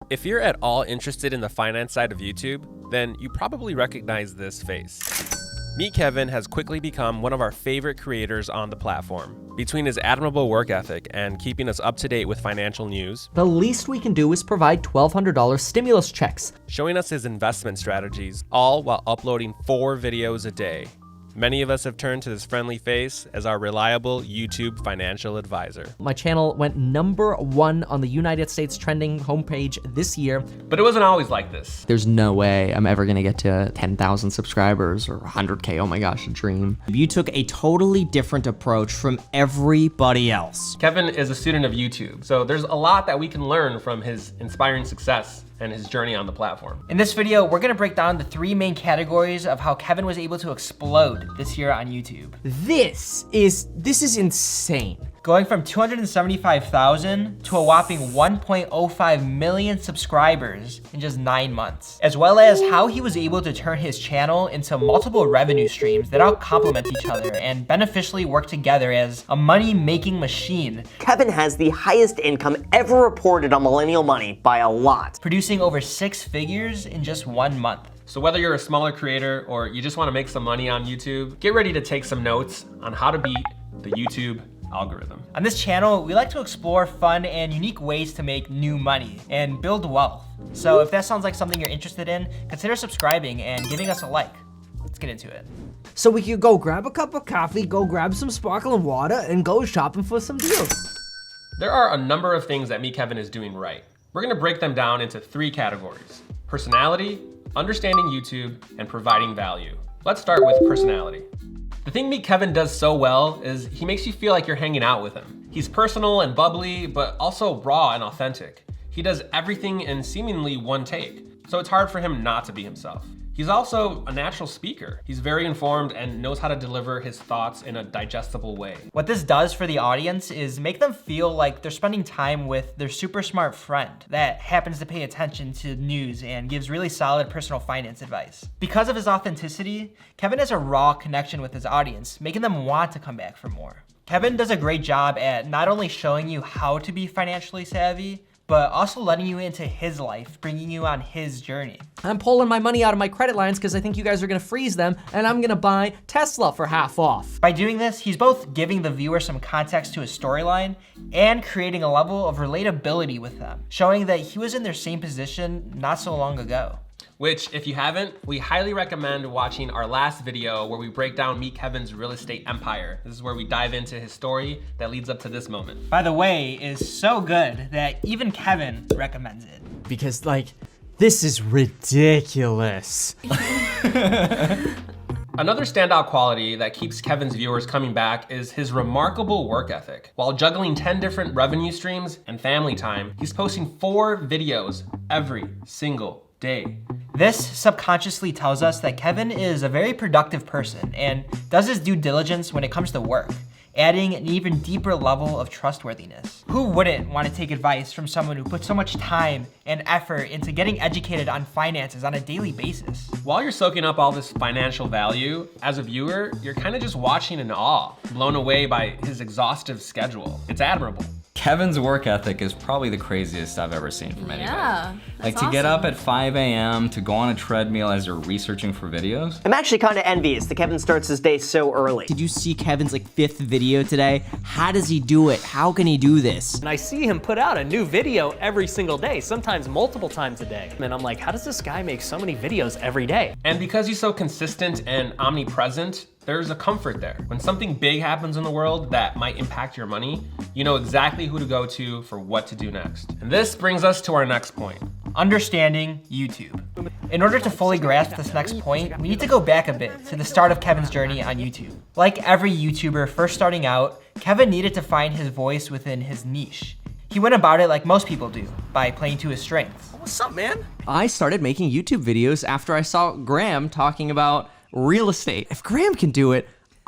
If you're at all interested in the finance side of YouTube, then you probably recognize this face. Meet Kevin has quickly become one of our favorite creators on the platform. Between his admirable work ethic and keeping us up to date with financial news, the least we can do is provide $1,200 stimulus checks, showing us his investment strategies, all while uploading 4 videos a day. Many of us have turned to this friendly face as our reliable YouTube financial advisor. My channel went #1 on the United States trending homepage this year. But it wasn't always like this. There's no way I'm ever gonna get to 10,000 subscribers or 100K, oh my gosh, a dream. You took a totally different approach from everybody else. Kevin is a student of YouTube, so there's a lot that we can learn from his inspiring success and his journey on the platform. In this video, we're gonna break down the 3 main categories of how Kevin was able to explode this year on YouTube. This is insane. Going from 275,000 to a whopping 1.05 million subscribers in just 9 months, as well as how he was able to turn his channel into multiple revenue streams that all complement each other and beneficially work together as a money-making machine. Kevin has the highest income ever reported on Millennial Money by a lot, producing over 6 figures in just 1 month. So whether you're a smaller creator or you just wanna make some money on YouTube, get ready to take some notes on how to beat the YouTube algorithm. On this channel, we like to explore fun and unique ways to make new money and build wealth. So if that sounds like something you're interested in, consider subscribing and giving us a like. Let's get into it. So we could go grab a cup of coffee, go grab some sparkling water, and go shopping for some deals. There are a number of things that Meet Kevin is doing right. We're gonna break them down into 3 categories: personality, understanding YouTube, and providing value. Let's start with personality. The thing Meet Kevin does so well is he makes you feel like you're hanging out with him. He's personal and bubbly, but also raw and authentic. He does everything in seemingly one take, so it's hard for him not to be himself. He's also a natural speaker. He's very informed and knows how to deliver his thoughts in a digestible way. What this does for the audience is make them feel like they're spending time with their super smart friend that happens to pay attention to news and gives really solid personal finance advice. Because of his authenticity, Kevin has a raw connection with his audience, making them want to come back for more. Kevin does a great job at not only showing you how to be financially savvy, but also letting you into his life, bringing you on his journey. I'm pulling my money out of my credit lines because I think you guys are gonna freeze them, and I'm gonna buy Tesla for half off. By doing this, he's both giving the viewer some context to his storyline and creating a level of relatability with them, showing that he was in their same position not so long ago. Which, if you haven't, we highly recommend watching our last video where we break down Meet Kevin's real estate empire. This is where we dive into his story that leads up to this moment. By the way, is so good that even Kevin recommends it. Because this is ridiculous. Another standout quality that keeps Kevin's viewers coming back is his remarkable work ethic. While juggling 10 different revenue streams and family time, he's posting 4 videos every single day. This subconsciously tells us that Kevin is a very productive person and does his due diligence when it comes to work, adding an even deeper level of trustworthiness. Who wouldn't want to take advice from someone who puts so much time and effort into getting educated on finances on a daily basis? While you're soaking up all this financial value, as a viewer, you're kind of just watching in awe, blown away by his exhaustive schedule. It's admirable. Kevin's work ethic is probably the craziest I've ever seen from anybody. Yeah, like to get up at 5 a.m., to go on a treadmill as you're researching for videos. I'm actually kind of envious that Kevin starts his day so early. Did you see Kevin's 5th video today? How does he do it? How can he do this? And I see him put out a new video every single day, sometimes multiple times a day. And I'm like, how does this guy make so many videos every day? And because he's so consistent and omnipresent, there's a comfort there. When something big happens in the world that might impact your money, you know exactly who to go to for what to do next. And this brings us to our next point. Understanding YouTube. In order to fully grasp this next point, we need to go back a bit to the start of Kevin's journey on YouTube. Like every YouTuber first starting out, Kevin needed to find his voice within his niche. He went about it like most people do, by playing to his strengths. What's up, man? I started making YouTube videos after I saw Graham talking about real estate. If Graham can do it,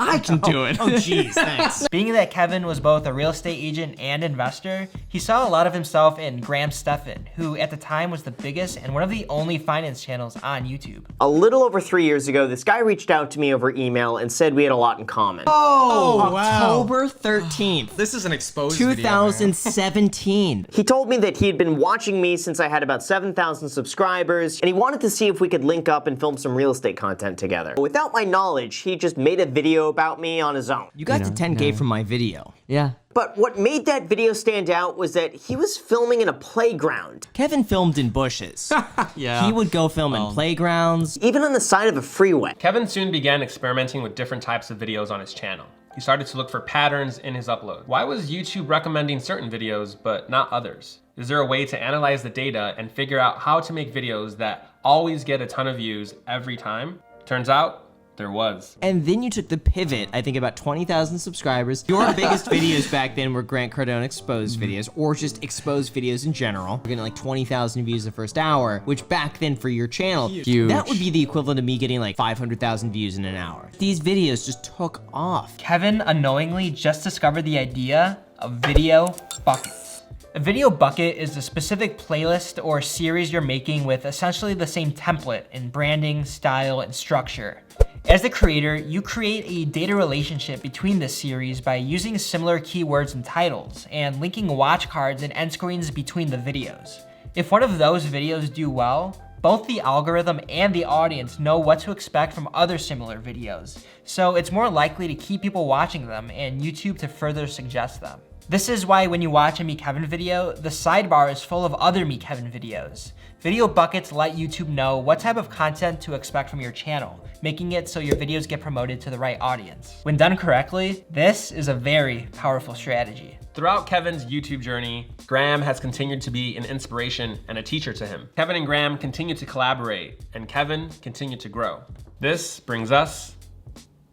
I can do it. Oh, jeez, thanks. Being that Kevin was both a real estate agent and investor, he saw a lot of himself in Graham Stephan, who at the time was the biggest and one of the only finance channels on YouTube. A little over 3 years ago, this guy reached out to me over email and said we had a lot in common. Oh, wow. October 13th, This is an exposed video, man. 2017. He told me that he had been watching me since I had about 7,000 subscribers, and he wanted to see if we could link up and film some real estate content together. Without my knowledge, he just made a video about me on his own. You got to 10K from my video. Yeah. But what made that video stand out was that he was filming in a playground, Kevin filmed in bushes. Yeah. He would go film in playgrounds. even on the side of a freeway. Kevin soon began experimenting with different types of videos on his channel. He started to look for patterns in his upload. Why was YouTube recommending certain videos but not others? Is there a way to analyze the data and figure out how to make videos that always get a ton of views every time? Turns out, there was. And then you took the pivot, I think about 20,000 subscribers. Your biggest videos back then were Grant Cardone exposed videos, or just exposed videos in general. We're getting like 20,000 views the first hour, which back then for your channel, Huge. that would be the equivalent of me getting like 500,000 views in an hour. These videos just took off. Kevin unknowingly just discovered the idea of video buckets. A video bucket is a specific playlist or series you're making with essentially the same template in branding, style, and structure. As the creator, you create a data relationship between this series by using similar keywords and titles, and linking watch cards and end screens between the videos. If one of those videos do well, both the algorithm and the audience know what to expect from other similar videos, so it's more likely to keep people watching them and YouTube to further suggest them. This is why when you watch a Me Kevin video, the sidebar is full of other Me Kevin videos. Video buckets let YouTube know what type of content to expect from your channel, making it so your videos get promoted to the right audience. When done correctly, this is a very powerful strategy. Throughout Kevin's YouTube journey, Graham has continued to be an inspiration and a teacher to him. Kevin and Graham continue to collaborate, and Kevin continued to grow. This brings us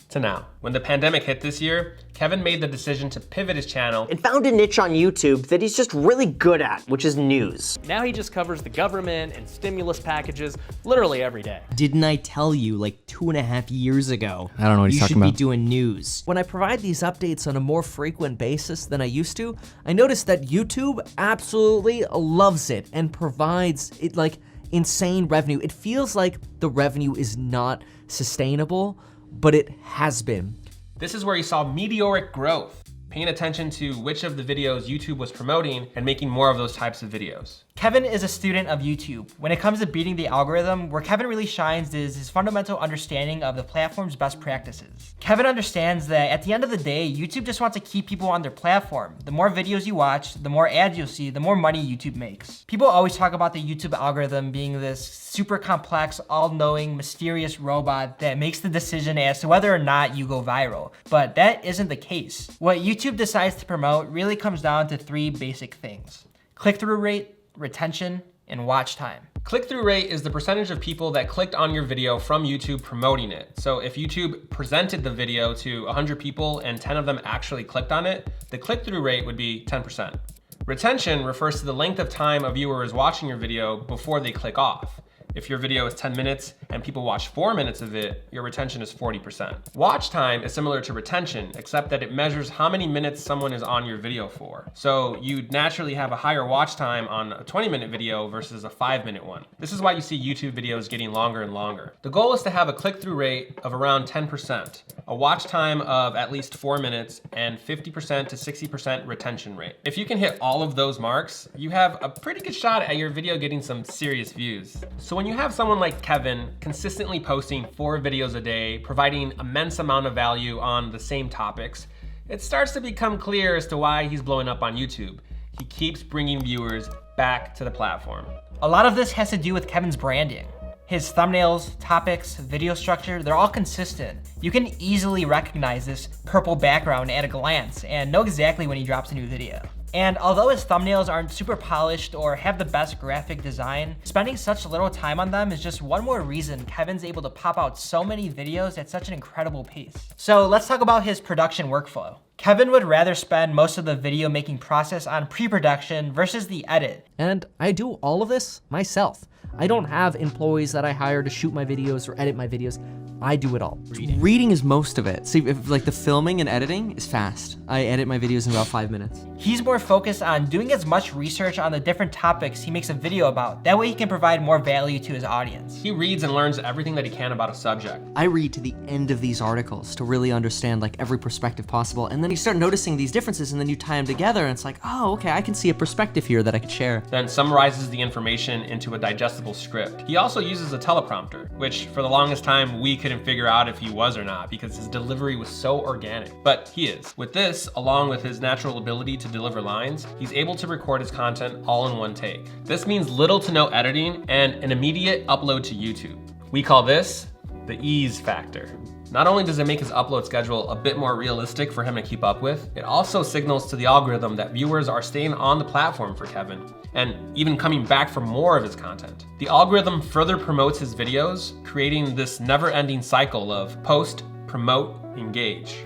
to now. When the pandemic hit this year, Kevin made the decision to pivot his channel And found a niche on YouTube that he's just really good at, which is news. Now he just covers the government and stimulus packages literally every day. Didn't I tell you like 2.5 years ago? I don't know what he's you talking should about. be doing news. When I provide these updates on a more frequent basis than I used to, I noticed that YouTube absolutely loves it and provides it like insane revenue. It feels like the revenue is not sustainable, but it has been. This is where he saw meteoric growth, paying attention to which of the videos YouTube was promoting and making more of those types of videos. Kevin is a student of YouTube. When it comes to beating the algorithm, where Kevin really shines is his fundamental understanding of the platform's best practices. Kevin understands that at the end of the day, YouTube just wants to keep people on their platform. The more videos you watch, the more ads you'll see, the more money YouTube makes. People always talk about the YouTube algorithm being this super complex, all-knowing, mysterious robot that makes the decision as to whether or not you go viral. But that isn't the case. What YouTube decides to promote really comes down to 3 basic things: click-through rate, retention, and watch time. Click-through rate is the percentage of people that clicked on your video from YouTube promoting it. So if YouTube presented the video to 100 people and 10 of them actually clicked on it, the click-through rate would be 10%. Retention refers to the length of time a viewer is watching your video before they click off. If your video is 10 minutes and people watch 4 minutes of it, your retention is 40%. Watch time is similar to retention, except that it measures how many minutes someone is on your video for. So you'd naturally have a higher watch time on a 20-minute video versus a 5-minute one. This is why you see YouTube videos getting longer and longer. The goal is to have a click-through rate of around 10%, a watch time of at least 4 minutes, and 50% to 60% retention rate. If you can hit all of those marks, you have a pretty good shot at your video getting some serious views. So when you have someone like Kevin consistently posting 4 videos a day, providing immense amount of value on the same topics, it starts to become clear as to why he's blowing up on YouTube. He keeps bringing viewers back to the platform. A lot of this has to do with Kevin's branding. His thumbnails, topics, video structure, they're all consistent. You can easily recognize this purple background at a glance and know exactly when he drops a new video. And although his thumbnails aren't super polished or have the best graphic design, spending such little time on them is just one more reason Kevin's able to pop out so many videos at such an incredible pace. So let's talk about his production workflow. Kevin would rather spend most of the video making process on pre-production versus the edit. And I do all of this myself. I don't have employees that I hire to shoot my videos or edit my videos. I do it all. Reading is most of it. See, if, like the filming and editing is fast. I edit my videos in about 5 minutes. He's more focused on doing as much research on the different topics he makes a video about. That way he can provide more value to his audience. He reads and learns everything that he can about a subject. I read to the end of these articles to really understand like every perspective possible. And then you start noticing these differences and then you tie them together and it's like, oh, okay, I can see a perspective here that I could share. Then summarizes the information into a digestible script. He also uses a teleprompter, which for the longest time we couldn't figure out if he was or not because his delivery was so organic. But he is. With this, along with his natural ability to deliver lines, he's able to record his content all in one take. This means little to no editing and an immediate upload to YouTube. We call this the ease factor. Not only does it make his upload schedule a bit more realistic for him to keep up with, it also signals to the algorithm that viewers are staying on the platform for Kevin and even coming back for more of his content. The algorithm further promotes his videos, creating this never-ending cycle of post, promote, engage.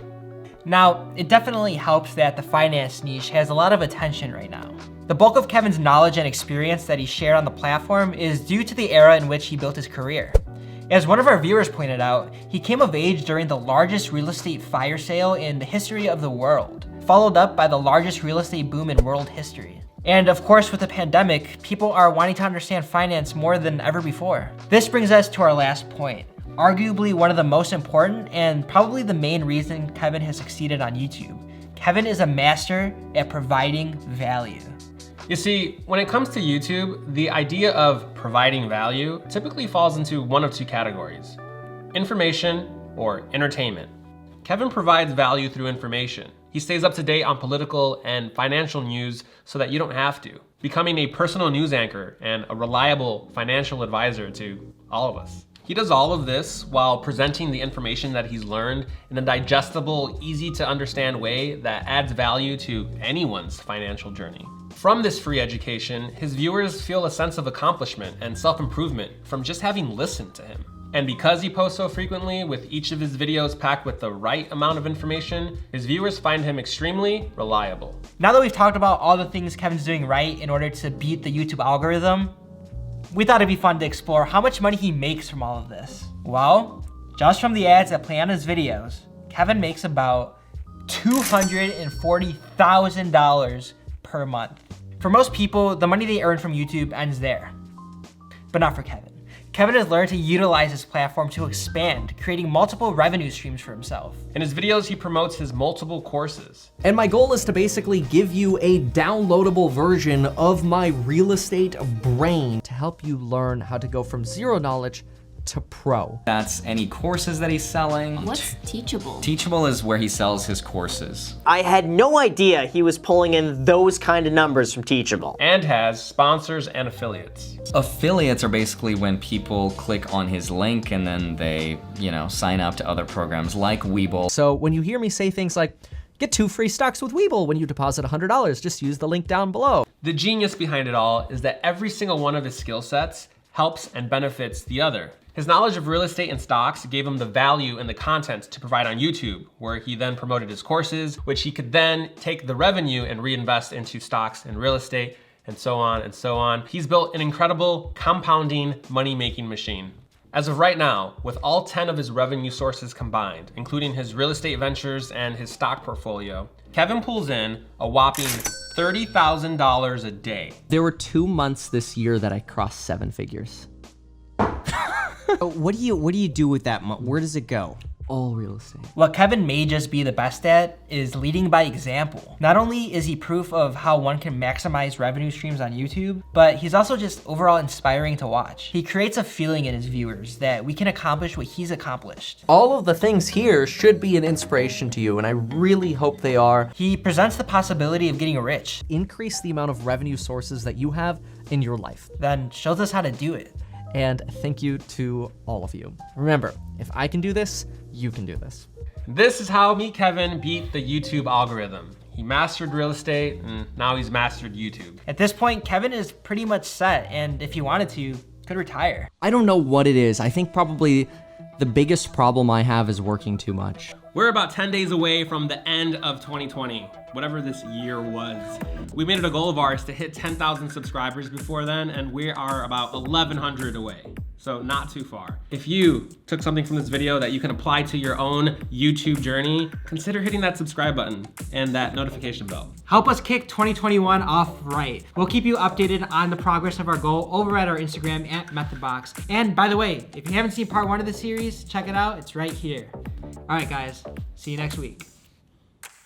Now, it definitely helps that the finance niche has a lot of attention right now. The bulk of Kevin's knowledge and experience that he shared on the platform is due to the era in which he built his career. As one of our viewers pointed out, he came of age during the largest real estate fire sale in the history of the world, followed up by the largest real estate boom in world history. And of course, with the pandemic, people are wanting to understand finance more than ever before. This brings us to our last point. Arguably one of the most important and probably the main reason Kevin has succeeded on YouTube. Kevin is a master at providing value. You see, when it comes to YouTube, the idea of providing value typically falls into one of two categories: information or entertainment. Kevin provides value through information. He stays up to date on political and financial news so that you don't have to, becoming a personal news anchor and a reliable financial advisor to all of us. He does all of this while presenting the information that he's learned in a digestible, easy to understand way that adds value to anyone's financial journey. From this free education, his viewers feel a sense of accomplishment and self-improvement from just having listened to him. And because he posts so frequently, with each of his videos packed with the right amount of information, his viewers find him extremely reliable. Now that we've talked about all the things Kevin's doing right in order to beat the YouTube algorithm, we thought it'd be fun to explore how much money he makes from all of this. Well, just from the ads that play on his videos, Kevin makes about $240,000 per month. For most people, the money they earn from YouTube ends there, but not for Kevin. Kevin has learned to utilize his platform to expand, creating multiple revenue streams for himself. In his videos, he promotes his multiple courses. And my goal is to basically give you a downloadable version of my real estate brain to help you learn how to go from zero knowledge to pro. That's any courses that he's selling. What's Teachable? Teachable is where he sells his courses. I had no idea he was pulling in those kind of numbers from Teachable. And has sponsors and affiliates. Affiliates are basically when people click on his link and then they, sign up to other programs like Webull. So when you hear me say things like, get 2 free stocks with Webull when you deposit $100, just use the link down below. The genius behind it all is that every single one of his skill sets helps and benefits the other. His knowledge of real estate and stocks gave him the value and the content to provide on YouTube, where he then promoted his courses, which he could then take the revenue and reinvest into stocks and real estate, and so on and so on. He's built an incredible compounding money-making machine. As of right now, with all 10 of his revenue sources combined, including his real estate ventures and his stock portfolio, Kevin pulls in a whopping $30,000 a day. There were 2 months this year that I crossed 7 figures. What do you do with that money? Where does it go? All real estate. What Kevin may just be the best at is leading by example. Not only is he proof of how one can maximize revenue streams on YouTube, but he's also just overall inspiring to watch. He creates a feeling in his viewers that we can accomplish what he's accomplished. All of the things here should be an inspiration to you, and I really hope they are. He presents the possibility of getting rich, Increase the amount of revenue sources that you have in your life. then shows us how to do it. And thank you to all of you. Remember, if I can do this, you can do this. This is how me, Kevin, beat the YouTube algorithm. He mastered real estate, and now he's mastered YouTube. At this point, Kevin is pretty much set, and if he wanted to, could retire. I don't know what it is. I think probably the biggest problem I have is working too much. We're about 10 days away from the end of 2020, whatever this year was. We made it a goal of ours to hit 10,000 subscribers before then, and we are about 1,100 away. So not too far. If you took something from this video that you can apply to your own YouTube journey, consider hitting that subscribe button and that notification bell. Help us kick 2021 off right. We'll keep you updated on the progress of our goal over at our Instagram at Methodbox. And by the way, if you haven't seen part 1 of the series, check it out. It's right here. All right, guys. See you next week.